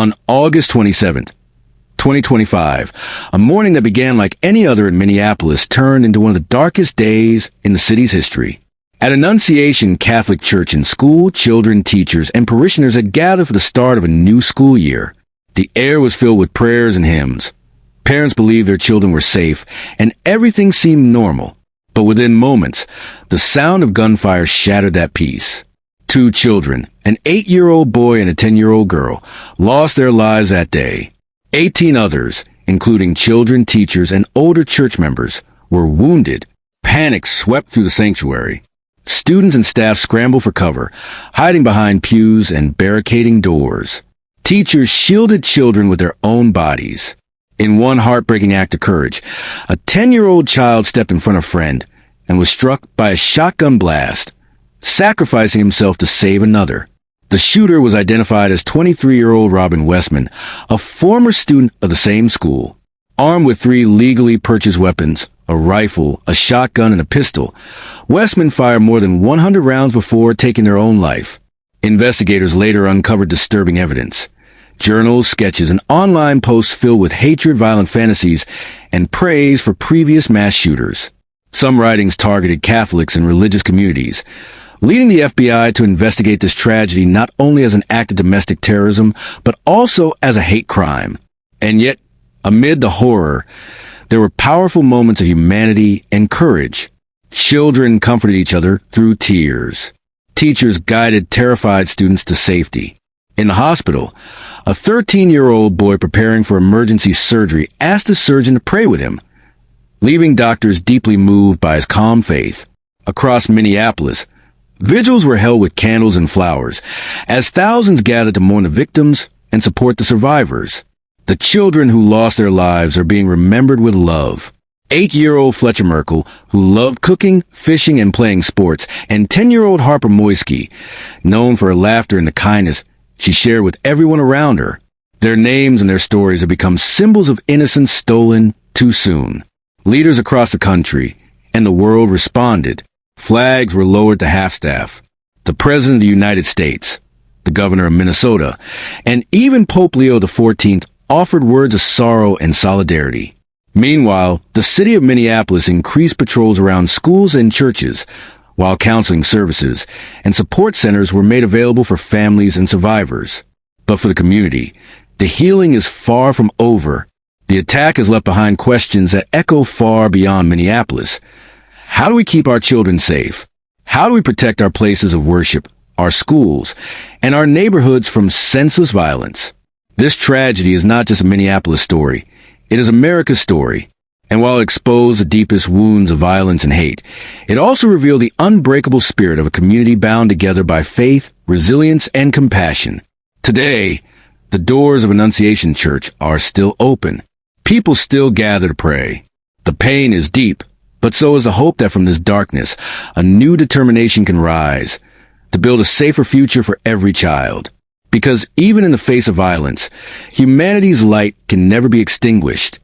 On August 27th, 2025, a morning that began like any other in Minneapolis turned into one of the darkest days in the city's history. At Annunciation Catholic Church in school, children, teachers, and parishioners had gathered for the start of a new school year. The air was filled with prayers and hymns. Parents believed their children were safe, and everything seemed normal. But within moments, the sound of gunfire shattered that peace. 2 children, an 8-year-old boy and a 10-year-old girl, lost their lives that day. 18 others, including children, teachers, and older church members, were wounded. Panic swept through the sanctuary. Students and staff scrambled for cover, hiding behind pews and barricading doors. Teachers shielded children with their own bodies. In one heartbreaking act of courage, a 10-year-old child stepped in front of a friend and was struck by a shotgun blast, sacrificing himself to save another. The shooter was identified as 23-year-old Robin Westman, a former student of the same school. Armed with 3 legally purchased weapons, a rifle, a shotgun, and a pistol, Westman fired more than 100 rounds before taking their own life. Investigators later uncovered disturbing evidence. Journals, sketches, and online posts filled with hatred, violent fantasies, and praise for previous mass shooters. Some writings targeted Catholics and religious communities, leading the FBI to investigate this tragedy not only as an act of domestic terrorism, but also as a hate crime. And yet, amid the horror, there were powerful moments of humanity and courage. Children comforted each other through tears. Teachers guided terrified students to safety. In the hospital, a 13-year-old boy preparing for emergency surgery asked the surgeon to pray with him, leaving doctors deeply moved by his calm faith. Across Minneapolis, vigils were held with candles and flowers, as thousands gathered to mourn the victims and support the survivors. The children who lost their lives are being remembered with love. 8-year-old Fletcher Merkel, who loved cooking, fishing, and playing sports, and 10-year-old Harper Moisky, known for her laughter and the kindness she shared with everyone around her. Their names and their stories have become symbols of innocence stolen too soon. Leaders across the country and the world responded. Flags were lowered to half-staff. The President of the United States, the Governor of Minnesota, and even Pope Leo XIV offered words of sorrow and solidarity. Meanwhile, the city of Minneapolis increased patrols around schools and churches, while counseling services and support centers were made available for families and survivors. But for the community, the healing is far from over. The attack has left behind questions that echo far beyond Minneapolis. How do we keep our children safe? How do we protect our places of worship, our schools, and our neighborhoods from senseless violence? This tragedy is not just a Minneapolis story. It is America's story. And while it exposed the deepest wounds of violence and hate, it also revealed the unbreakable spirit of a community bound together by faith, resilience, and compassion. Today, the doors of Annunciation Church are still open. People still gather to pray. The pain is deep, but so is the hope that from this darkness, a new determination can rise to build a safer future for every child. Because even in the face of violence, humanity's light can never be extinguished.